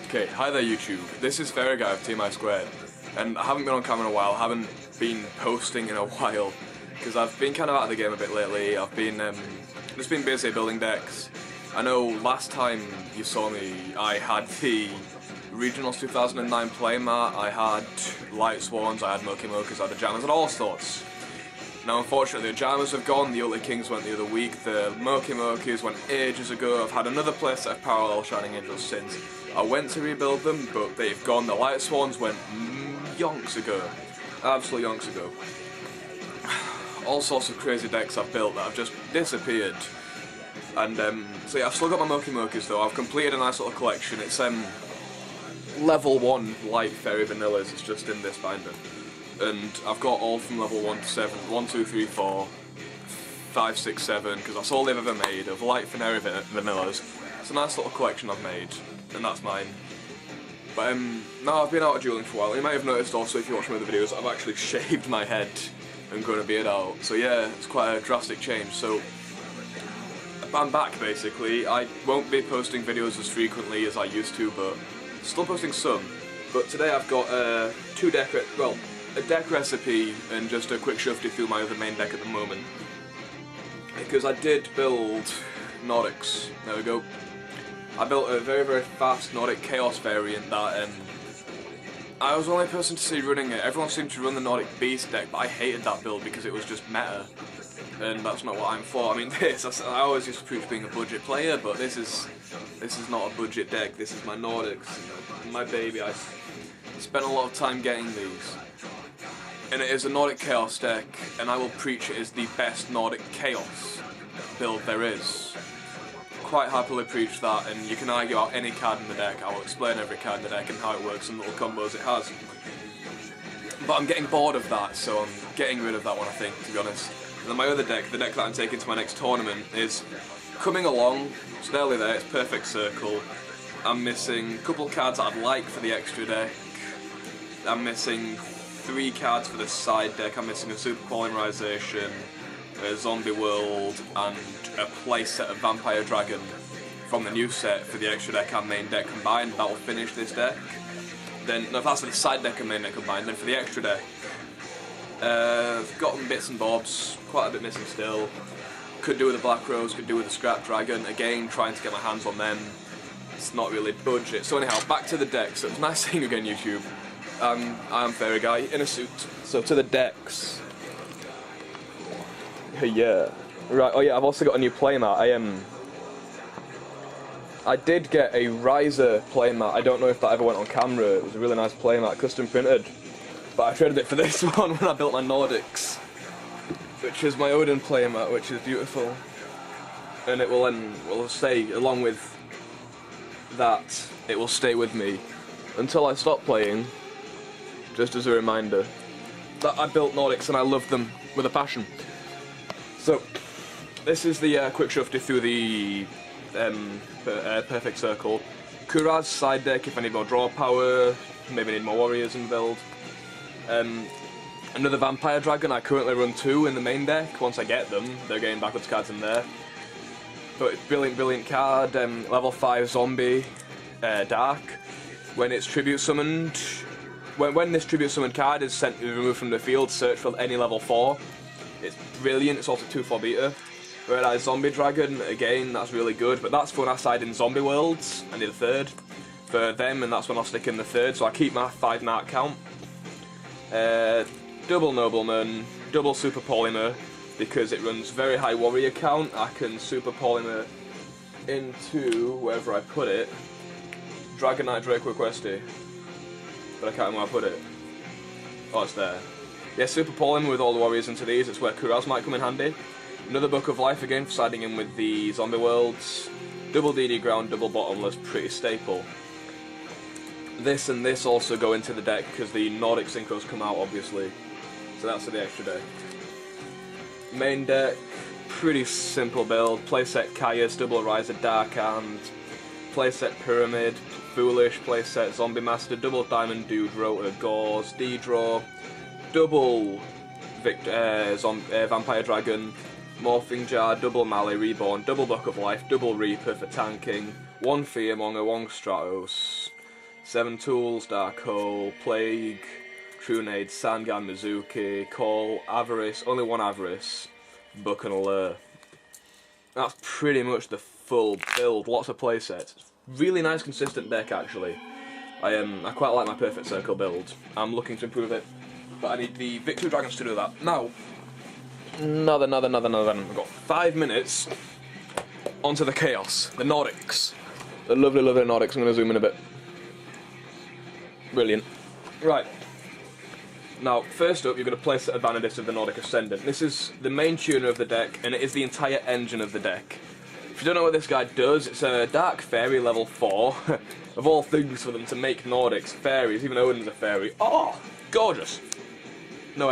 Okay, hi there YouTube, this is FairyGuyy of TeamISquared, and I haven't been on camera in a while, haven't been posting in a while, because I've been kind of out of the game a bit lately. I've been, just been busy building decks. I know last time you saw me, I had the Regionals 2009 playmat, I had Lightsworns, I had Mokeys, I had Pjamas, and all sorts. Now unfortunately the Pjamas have gone, the Ugly Kings went the other week, the Mokeys went ages ago. I've had another playset of Parallel Shining Angels since. I went to rebuild them, but they've gone. The Lightsworns went yonks ago. Absolutely yonks ago. All sorts of crazy decks I've built that have just disappeared. And so yeah, I've still got my Mokeys though. I've completed a nice little collection. It's level 1 light fairy vanillas, it's just in this binder. And I've got all from level 1 to 7, 1, 2, 3, 4, 5, 6, 7, because that's all they've ever made of light fairy vanillas. It's a nice little collection I've made, and that's mine. But now I've been out of dueling for a while. You might have noticed also, if you watch my other videos, I've actually shaved my head and grown a beard out. So yeah, it's quite a drastic change. So I'm back basically. I won't be posting videos as frequently as I used to, but still posting some. But today I've got a deck recipe and just a quick shufty through my other main deck at the moment. Because I did build Nordics. There we go. I built a very, very fast Nordic Chaos variant that I was the only person to see running it. Everyone seemed to run the Nordic Beast deck, but I hated that build because it was just meta. And that's not what I'm for. I mean, I always used to preach being a budget player, but this is not a budget deck. This is my Nordics, my baby. I spent a lot of time getting these. And it is a Nordic Chaos deck, and I will preach it is the best Nordic Chaos build there is. Quite happily preach that, and you can argue out any card in the deck. I will explain every card in the deck and how it works and little combos it has. But I'm getting bored of that, so I'm getting rid of that one, I think, to be honest. And then my other deck, the deck that I'm taking to my next tournament, is coming along. It's nearly there, it's Perfect Circle. I'm missing a couple cards that I'd like for the extra deck. I'm missing 3 cards for the side deck. I'm missing a Super Polymerization, a Zombie World, and a playset of Vampire Dragon from the new set for the extra deck and main deck combined. That will finish this deck. Then, no, if that's for the side deck and main deck combined, then for the extra deck, I've gotten bits and bobs, quite a bit missing still. Could do with the Black Rose, could do with the Scrap Dragon. Again, trying to get my hands on them. It's not really budget. So anyhow, back to the decks. So it's nice seeing you again, YouTube. I am FairyGuyy in a suit. So to the decks. Yeah. Right. Oh yeah. I've also got a new playmat. I did get a Riser playmat. I don't know if that ever went on camera. It was a really nice playmat, custom printed. But I traded it for this one when I built my Nordics, which is my Odin playmat, which is beautiful. And it will stay along with that. It will stay with me until I stop playing. Just as a reminder that I built Nordics and I love them with a passion. So, this is the quick shufty through the Perfect Circle. Kuraz side deck if I need more draw power, maybe need more warriors in build. Another Vampire Dragon, I currently run 2 in the main deck. Once I get them, they're getting backwards cards in there. But brilliant, brilliant card. Level 5 Zombie Dark. When it's tribute summoned, when this tribute summoned card is removed from the field, search for any level 4. It's brilliant. It's also 2/4 beta. Whereas Zombie Dragon, again, that's really good. But that's for when I side in Zombie Worlds. I need a 3rd for them, and that's when I'll stick in the 3rd. So I keep my 5 mark count. Double Nobleman, double Super Polymer, because it runs very high warrior count. I can Super Polymer into wherever I put it. Dragon Knight Draco Requesty. But I can't remember where I put it. Oh, it's there. Yeah, Super Polymer with all the warriors into these. It's where Kuraz might come in handy. Another Book of Life again for siding in with the Zombie Worlds. Double DD Ground, double Bottomless, pretty staple. This and this also go into the deck because the Nordic Synchros come out, obviously. So that's for the extra deck. Main deck, pretty simple build. Playset Caius, double Riser Dark Hand. Playset Pyramid, Foolish. Playset Zombie Master, double Diamond Dude, Rotor, Gauze, D-Draw. Double Vampire Dragon. Morphing Jar, double Mali Reborn, double Book of Life, double Reaper for tanking. 1 Fearmonger, 1 Stratos. 7 Tools, Dark Hole, Plague, Trunade, Sangan, Mizuki, Call, Avarice, only one Avarice, Book and Allure. That's pretty much the full build, lots of playsets. Really nice consistent deck actually. I quite like my Perfect Circle build. I'm looking to improve it, but I need the Victory Dragons to do that. Now, we've got 5 minutes onto the Chaos, the Nordics. The lovely, lovely Nordics. I'm going to zoom in a bit. Brilliant. Right. Now, first up, you're going to place a Vanadis of the Nordic Ascendant. This is the main tuner of the deck, and it is the entire engine of the deck. If you don't know what this guy does, it's a Dark Fairy level 4. Of all things for them to make Nordics fairies, even Odin's a fairy. Oh, gorgeous! No,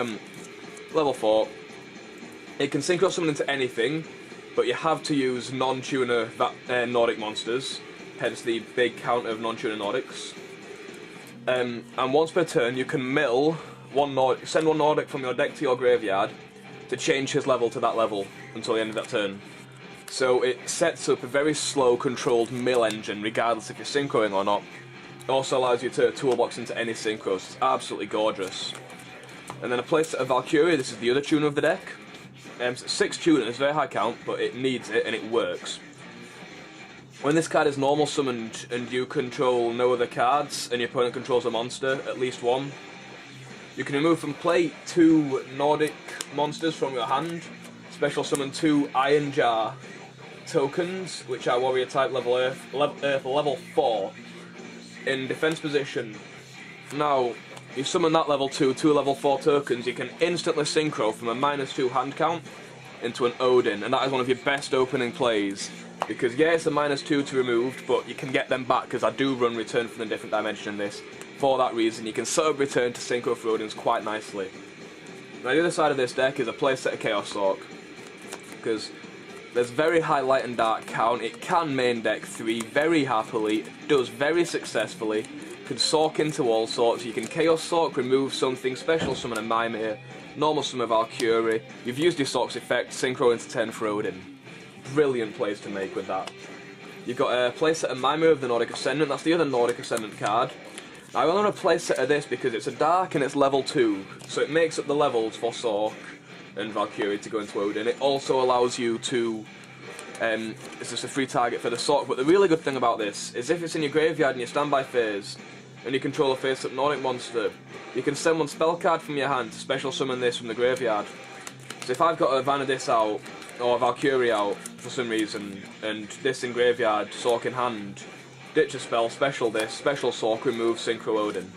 level 4. It can synchro summon into anything, but you have to use non-tuner Nordic monsters, hence the big count of non-tuner Nordics. And once per turn, you can mill send one Nordic from your deck to your graveyard to change his level to that level until the end of that turn. So it sets up a very slow, controlled mill engine, regardless if you're synchroing or not. It also allows you to toolbox into any synchros. It's absolutely gorgeous. And then a playset of Valkyrie. This is the other tuner of the deck. So 6 tuners, very high count, but it needs it and it works. When this card is normal summoned and you control no other cards and your opponent controls a monster, at least one, you can remove from play 2 Nordic monsters from your hand, special summon 2 Iron Jar tokens, which are warrior type level Earth level 4, in defense position. Now, you summon that level 2 level 4 tokens, you can instantly synchro from a -2 hand count into an Odin, and that is one of your best opening plays. Because yeah, it's a -2 to remove, but you can get them back, because I do run Return from a Different Dimension in this. For that reason, you can set up Return to synchro for Odins quite nicely. Now the other side of this deck is a playset of Chaos Sork, because there's very high light and dark count. It can main deck 3 very happily, does very successfully, can Sork into all sorts. You can Chaos Sork, remove something, special summon a Mimir, normal summon a Valkyrie. You've used your Sork's effect, synchro into 10 for Odin. Brilliant plays to make with that. You've got a playset of Mimir of the Nordic Ascendant. That's the other Nordic Ascendant card. Now, I want a playset of this because it's a dark and it's level 2, so it makes up the levels for Sork and Valkyrie to go into Odin. It also allows you to, it's just a free target for the Sork, but the really good thing about this is if it's in your graveyard in your standby phase, and you control a face-up Nordic monster, you can send one spell card from your hand to special summon this from the graveyard. So if I've got a Vanadis out, or a Valkyrie out for some reason, and this in graveyard, Sork in hand, ditch a spell, special this, special Sork, remove Synchro Odin.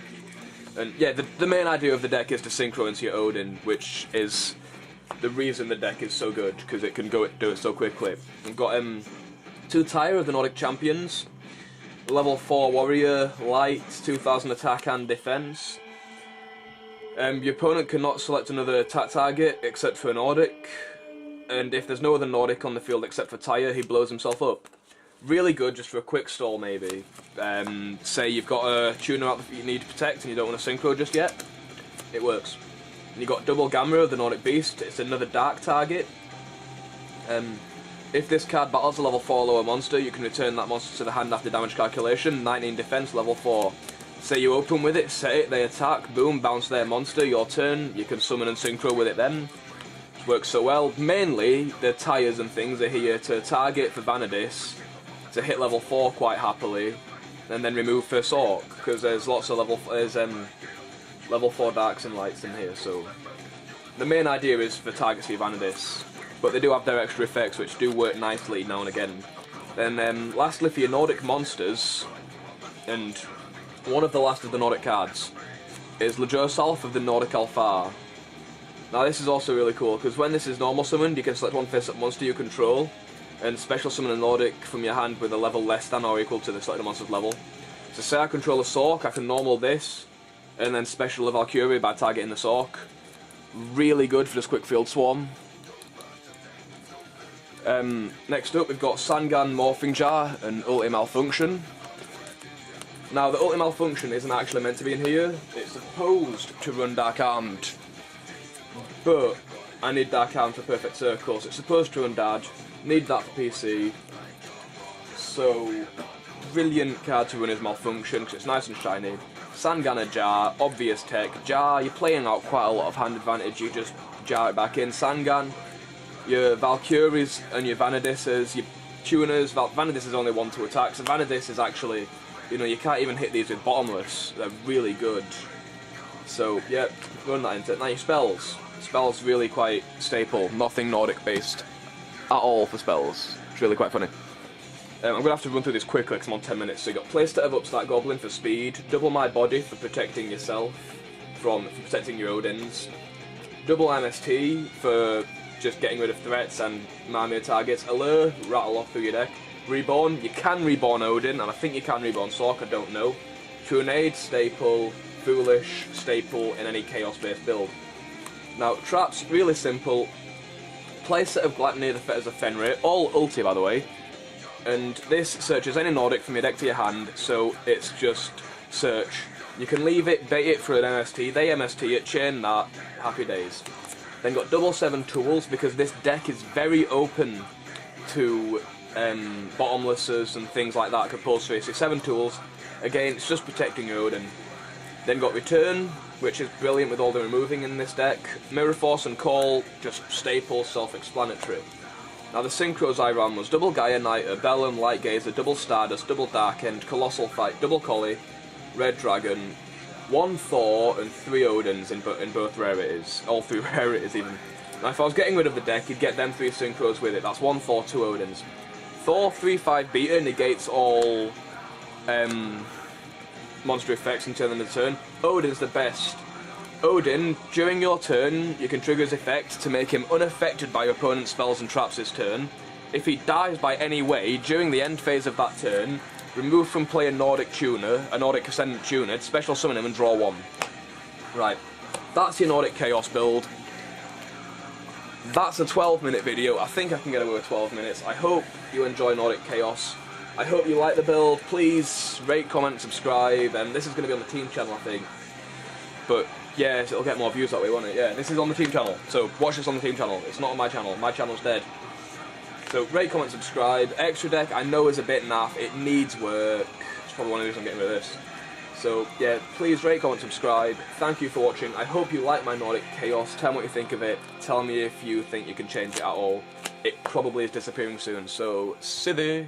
And yeah, the main idea of the deck is to synchro into your Odin, which is the reason the deck is so good, because it can do it so quickly. I've got 2 Tyre of the Nordic Champions, level 4 Warrior, Light, 2000 attack and defense. Your opponent cannot select another attack target except for a Nordic, and if there's no other Nordic on the field except for Tyre, he blows himself up. Really good just for a quick stall maybe. Say you've got a tuner out that you need to protect and you don't want to synchro just yet. It works. And you've got double Gamma of the Nordic Beast. It's another dark target. If this card battles a level 4 lower monster, you can return that monster to the hand after damage calculation. 19 defense, level 4. Say you open with it, set it, they attack, boom, bounce their monster, your turn. You can summon and synchro with it then. It works so well. Mainly, the Tyres and things are here to target for Vanadis, to hit level 4 quite happily, and then remove for Sork, because there's lots of level 4 darks and lights in here, so the main idea is for targets for your Vanadis, but they do have their extra effects which do work nicely now and again. Then lastly for your Nordic monsters, and one of the last of the Nordic cards, is Lejosalf of the Nordic Alfar. Now this is also really cool, because when this is normal summoned, you can select one face-up monster you control, and special summon a Nordic from your hand with a level less than or equal to the selected monster's level. So say I control a Sork, I can normal this, and then special a Valkyrie by targeting the Sork. Really good for this quick field swarm. Next up we've got Sangan Morphing Jar and Ulti Malfunction. Now the Ulti Malfunction isn't actually meant to be in here, it's supposed to run Dark Armed, but I need Dark Armed for Perfect Circle, so it's supposed to run Dad. Need that for PC, so brilliant card to run his Malfunction because it's nice and shiny. Sangana Jar, obvious tech. Jar, you're playing out quite a lot of hand advantage, you just jar it back in. Sangan, your Valkyries and your Vanadisses, your tuners. Vanadis is only 1 to attack, so Vanadis is actually, you know, you can't even hit these with Bottomless. They're really good. So, yeah, run that into it. Now your spells. Spells really quite staple, nothing Nordic based at all for spells. It's really quite funny. I'm going to have to run through this quickly because I'm on 10 minutes. So you got Playset of Upstart Goblin for speed, Double My Body for protecting yourself from protecting your Odins, Double MST for just getting rid of threats and Marmir targets, Allure, rattle off through your deck, Reborn, you can reborn Odin, and I think you can reborn Sork, I don't know, Trunade, staple, Foolish, staple in any chaos based build. Now traps, really simple, Playset of Gluttony, the Fetters of Fenrir, all ulti by the way, and this searches any Nordic from your deck to your hand, so it's just search. You can leave it, bait it for an MST, they MST it, chain that, happy days. Then got double 7 tools because this deck is very open to bottomlesses and things like that, compulsory, so 7 tools, again it's just protecting your Odin. Then got Return, which is brilliant with all the removing in this deck. Mirror Force and Call, just staple, self-explanatory. Now the synchros I ran was double Gaia Knighter, Bellum, Light Gazer, double Stardust, double Dark End, Colossal Fight, double Collie, Red Dragon, 1 Thor and 3 Odins in both rarities, all 3 rarities even. Now if I was getting rid of the deck, you'd get them 3 synchros with it, that's 1 Thor, 2 Odins. Thor 3/5 beta negates all monster effects and turn them into turn. Odin's the best. Odin, during your turn, you can trigger his effect to make him unaffected by your opponent's spells and traps this turn. If he dies by any way, during the end phase of that turn, remove from play a Nordic tuner, a Nordic Ascendant tuner, special summon him and draw 1. Right, that's your Nordic Chaos build. That's a 12-minute video. I think I can get away with 12 minutes. I hope you enjoy Nordic Chaos. I hope you like the build. Please rate, comment, subscribe, and this is going to be on the team channel, I think. But yeah, it'll get more views that way, won't it? Yeah, this is on the team channel, so watch this on the team channel. It's not on my channel. My channel's dead. So rate, comment, subscribe. Extra deck I know is a bit naff. It needs work. It's probably one of the reasons I'm getting rid of this. So yeah, please rate, comment, subscribe. Thank you for watching. I hope you like my Nordic Chaos. Tell me what you think of it. Tell me if you think you can change it at all. It probably is disappearing soon, so see you.